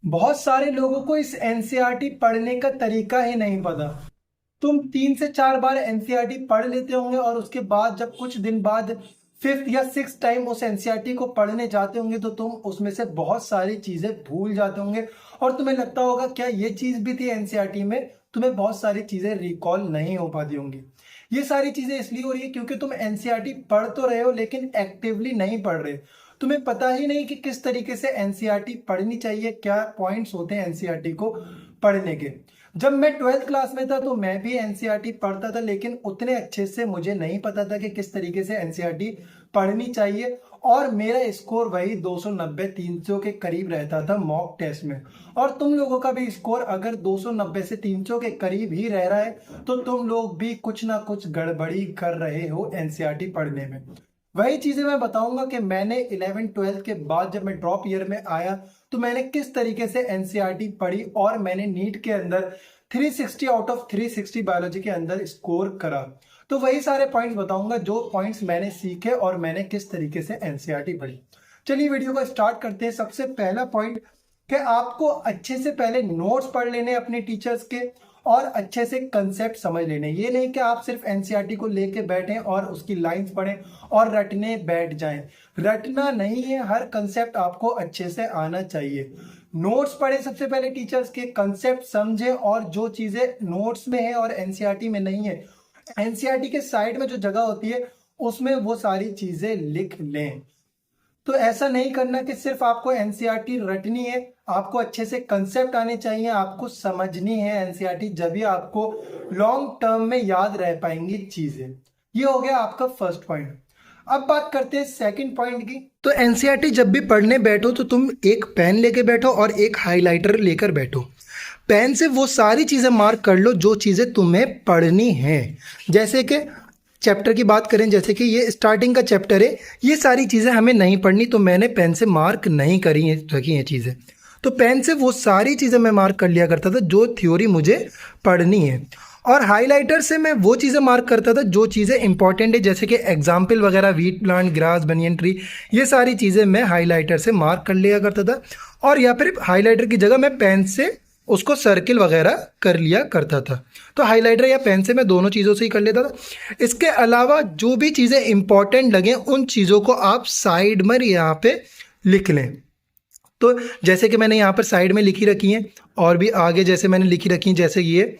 बहुत सारे लोगों को इस एनसीईआरटी पढ़ने का तरीका ही नहीं पता। तुम 3 से 4 बार एनसीईआरटी पढ़ लेते होंगे और उसके बाद जब कुछ दिन बाद फिफ्थ या सिक्स टाइम उस एनसीईआरटी को पढ़ने जाते होंगे तो तुम उसमें से बहुत सारी चीजें भूल जाते होंगे और तुम्हें लगता होगा क्या ये चीज भी थी एनसीईआरटी में। तुम्हें बहुत सारी चीजें रिकॉल नहीं हो पाती होंगी। ये सारी चीजें इसलिए हो रही है क्योंकि तुम एनसीईआरटी पढ़ तो रहे हो लेकिन एक्टिवली नहीं पढ़ रहे। तुम्हें पता ही नहीं कि किस तरीके से एनसीईआरटी पढ़नी चाहिए, क्या पॉइंट्स होते हैं एनसीईआरटी को पढ़ने के। जब मैं ट्वेल्थ क्लास में था तो मैं भी एनसीईआरटी पढ़ता था लेकिन उतने अच्छे से मुझे नहीं पता था कि किस तरीके से एनसीईआरटी पढ़नी चाहिए। और मेरा स्कोर वही 290 300 के करीब रहता था मॉक टेस्ट में। और तुम लोगों का भी स्कोर अगर 290 से 300 के करीब ही रह रहा है तो तुम लोग भी कुछ ना कुछ गड़बड़ी कर रहे हो एनसीईआरटी पढ़ने में। वही चीजें मैं बताऊंगा कि मैंने 11 12 के बाद जब मैं ड्रॉप ईयर में आया तो मैंने किस तरीके से एनसीईआरटी पढ़ी और मैंने नीट के अंदर 360 आउट ऑफ 360 बायोलॉजी के अंदर स्कोर करा। तो वही सारे पॉइंट्स बताऊंगा जो पॉइंट्स मैंने सीखे और मैंने किस तरीके से एनसीईआरटी पढ़ी। चलिए वीडियो को स्टार्ट करते हैं। सबसे पहला पॉइंट कि आपको अच्छे से पहले नोट्स पढ़ लेने अपने टीचर्स के और अच्छे से कंसेप्ट समझ लेने। ये नहीं कि आप सिर्फ एनसीईआरटी को लेके बैठें और उसकी लाइंस पढ़ें और रटने बैठ जाएं। रटना नहीं है, हर कंसेप्ट आपको अच्छे से आना चाहिए। नोट्स पढ़ें सबसे पहले टीचर्स के, कंसेप्ट समझें और जो चीजें नोट्स में है और एनसीईआरटी में नहीं है, एनसीईआरटी के साइड में जो जगह होती है उसमें वो सारी चीजें लिख लें। तो ऐसा नहीं करना कि सिर्फ आपको एनसीईआरटी रटनी है, आपको अच्छे से कंसेप्ट आने चाहिए, आपको समझनी है एनसीईआरटी, जब भी आपको लॉन्ग टर्म में याद रह पाएंगी चीजें। ये हो गया आपका फर्स्ट पॉइंट। अब बात करते हैं सेकंड पॉइंट की। तो एनसीईआरटी जब भी पढ़ने बैठो तो तुम एक पेन लेके बैठो और एक हाइलाइटर लेकर बैठो। पेन से वो सारी चीजें मार्क कर लो जो चीजें तुम्हें पढ़नी है। जैसे कि चैप्टर की बात करें, जैसे कि ये स्टार्टिंग का चैप्टर है, ये सारी चीज़ें हमें नहीं पढ़नी तो मैंने पेन से मार्क नहीं करी है, रखी हैं चीज़ें। तो पेन से वो सारी चीज़ें मैं मार्क कर लिया करता था जो थ्योरी मुझे पढ़नी है। और हाइलाइटर से मैं वो चीज़ें मार्क करता था जो चीज़ें इंपॉर्टेंट है, जैसे कि एग्जाम्पल वगैरह, wheat plant, grass, banyan tree, ये सारी चीज़ें मैं हाईलाइटर से मार्क कर लिया करता था। और या फिर हाईलाइटर की जगह मैं पेन से उसको सर्किल वगैरह कर लिया करता था। तो हाइलाइटर या पेन से मैं दोनों चीज़ों से ही कर लेता था। इसके अलावा जो भी चीज़ें इंपॉर्टेंट लगें उन चीज़ों को आप साइड में यहाँ पे लिख लें। तो जैसे कि मैंने यहाँ पर साइड में लिखी रखी हैं और भी आगे जैसे मैंने लिखी रखी हैं, जैसे ये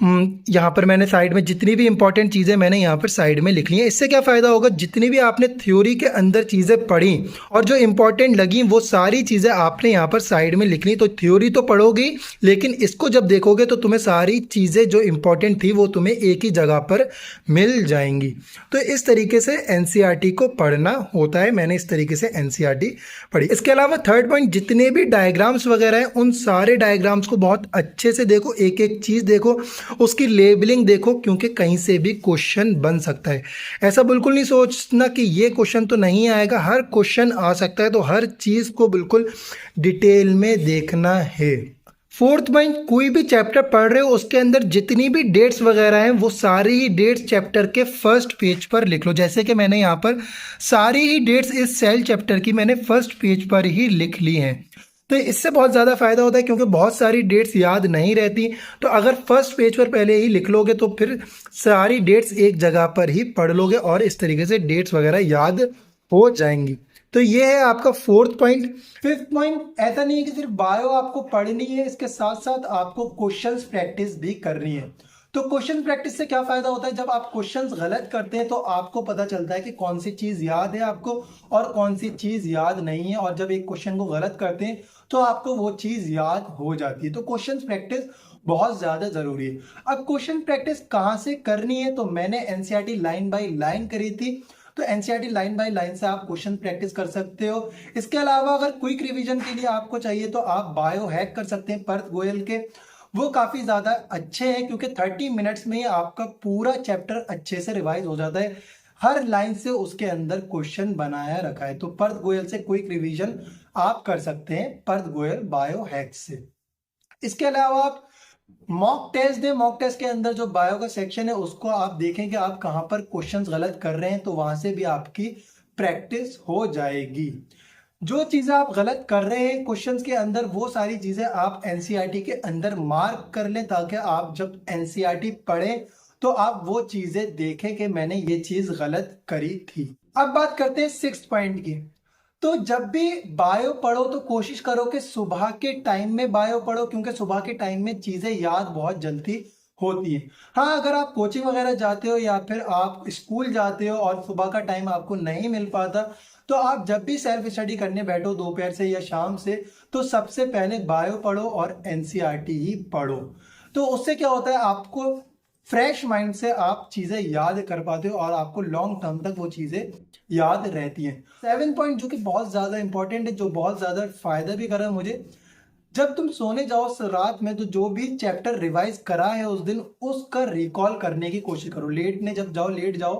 यहाँ पर मैंने साइड में जितनी भी इंपॉर्टेंट चीज़ें मैंने यहाँ पर साइड में लिख ली हैं। इससे क्या फ़ायदा होगा, जितनी भी आपने थ्योरी के अंदर चीज़ें पढ़ी और जो इंपॉर्टेंट लगी वो सारी चीज़ें आपने यहाँ पर साइड में लिख ली। तो थ्योरी तो पढ़ोगी लेकिन इसको जब देखोगे तो तुम्हें सारी चीज़ें जो इंपॉर्टेंट थी वो तुम्हें एक ही जगह पर मिल जाएंगी। तो इस तरीके से एनसीईआरटी को पढ़ना होता है। मैंने इस तरीके से एनसीईआरटी पढ़ी। इसके अलावा थर्ड पॉइंट, जितने भी डायग्राम्स वगैरह हैं उन सारे डायग्राम्स को बहुत अच्छे से देखो, एक एक चीज़ देखो, उसकी लेबलिंग देखो, क्योंकि कहीं से भी क्वेश्चन बन सकता है। ऐसा बिल्कुल नहीं सोचना कि ये क्वेश्चन तो नहीं आएगा, हर क्वेश्चन आ सकता है। तो हर चीज़ को बिल्कुल डिटेल में देखना है। फोर्थ पॉइंट, कोई भी चैप्टर पढ़ रहे हो उसके अंदर जितनी भी डेट्स वगैरह हैं वो सारी ही डेट्स चैप्टर के फर्स्ट पेज पर लिख लो। जैसे कि मैंने यहाँ पर सारी ही डेट्स इस सेल चैप्टर की मैंने फर्स्ट पेज पर ही लिख ली हैं। तो इससे बहुत ज़्यादा फायदा होता है क्योंकि बहुत सारी डेट्स याद नहीं रहती। तो अगर फर्स्ट पेज पर पहले ही लिख लोगे तो फिर सारी डेट्स एक जगह पर ही पढ़ लोगे और इस तरीके से डेट्स वगैरह याद हो जाएंगी। तो ये है आपका फोर्थ पॉइंट। फिफ्थ पॉइंट, ऐसा नहीं है कि सिर्फ बायो आपको पढ़नी है, इसके साथ साथ आपको क्वेश्चंस प्रैक्टिस भी करनी है। तो क्वेश्चन प्रैक्टिस से क्या फायदा होता है, जब आप क्वेश्चंस गलत करते हैं तो आपको पता चलता है कि कौन सी चीज याद है आपको और कौन सी चीज याद नहीं है। और जब एक क्वेश्चन को गलत करते हैं तो आपको वो चीज याद हो जाती है। तो क्वेश्चन प्रैक्टिस बहुत ज्यादा जरूरी है। अब क्वेश्चन प्रैक्टिस कहाँ से करनी है, तो मैंने एनसीईआरटी लाइन बाय लाइन करी थी। तो एनसीईआरटी लाइन बाय लाइन से आप क्वेश्चन प्रैक्टिस कर सकते हो। इसके अलावा अगर क्विक रिवीजन के लिए आपको चाहिए तो आप बायो हैक कर सकते हैं पर्थ गोयल के। वो काफी ज्यादा अच्छे हैं क्योंकि 30 मिनट्स में ही आपका पूरा चैप्टर अच्छे से रिवाइज हो जाता है। हर लाइन से उसके अंदर क्वेश्चन बनाया रखा है। तो पर्थ गोयल से क्विक रिवीजन आप कर सकते हैं, पर्थ गोयल बायो हैक से। इसके अलावा आप मॉक टेस्ट दें। मॉक टेस्ट के अंदर जो बायो का सेक्शन है उसको आप देखें कि आप कहां पर क्वेश्चंस गलत कर रहे हैं, तो वहां से भी आपकी प्रैक्टिस हो जाएगी। जो चीजें आप गलत कर रहे हैं क्वेश्चंस के अंदर, वो सारी चीजें आप एनसीईआरटी के अंदर मार्क कर लें, ताकि आप जब एनसीईआरटी पढ़ें तो आप वो चीजें देखें कि मैंने ये चीज गलत करी थी। अब बात करते हैं 6th पॉइंट की। तो जब भी बायो पढ़ो तो कोशिश करो कि सुबह के टाइम में बायो पढ़ो, क्योंकि सुबह के टाइम में चीजें याद बहुत जल्दी होती है। हाँ, अगर आप कोचिंग वगैरह जाते हो या फिर आप स्कूल जाते हो और सुबह का टाइम आपको नहीं मिल पाता, तो आप जब भी सेल्फ स्टडी करने बैठो दोपहर से या शाम से, तो सबसे पहले बायो पढ़ो और एनसीईआरटी ही पढ़ो। तो उससे क्या होता है, आपको फ्रेश माइंड से आप चीजें याद कर पाते हो और आपको लॉन्ग टर्म तक वो चीजें याद रहती हैं। 7 पॉइंट जो कि बहुत ज्यादा इंपॉर्टेंट है, जो बहुत ज्यादा फायदा भी कर रहा है मुझे, जब तुम सोने जाओ रात में तो जो भी चैप्टर रिवाइज करा है उस दिन, उसका रिकॉल करने की कोशिश करो। लेटने जब जाओ, लेट जाओ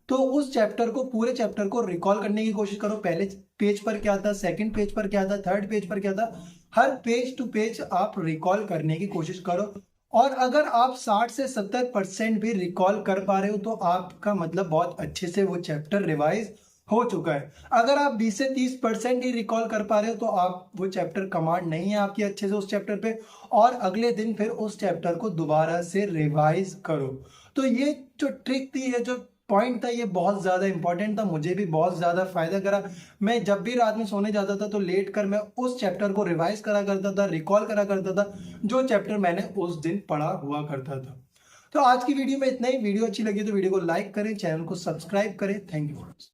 तो उस चैप्टर को, पूरे चैप्टर को रिकॉल करने की कोशिश करो। पहले पेज पर क्या था, सेकंड पेज पर क्या था, थर्ड पेज पर क्या था, हर पेज टू पेज आप रिकॉल करने की कोशिश करो। और अगर आप 60 से 70% भी रिकॉल कर पा रहे हो तो आपका मतलब बहुत अच्छे से वो चैप्टर रिवाइज हो चुका है। अगर आप 20 से 30% ही रिकॉल कर पा रहे हो तो आप, वो चैप्टर कमांड नहीं है आपकी अच्छे से उस चैप्टर पे, और अगले दिन फिर उस चैप्टर को दोबारा से रिवाइज करो। तो ये जो ट्रिक थी, ये जो पॉइंट था, ये बहुत ज़्यादा इंपॉर्टेंट था, मुझे भी बहुत ज़्यादा फायदा करा। मैं जब भी रात में सोने जाता था तो लेट कर मैं उस चैप्टर को रिवाइज करा करता था, रिकॉल करा करता था, जो चैप्टर मैंने उस दिन पढ़ा हुआ करता था। तो आज की वीडियो में इतना ही। वीडियो अच्छी लगी तो वीडियो को लाइक करें, चैनल को सब्सक्राइब करें। Thank you.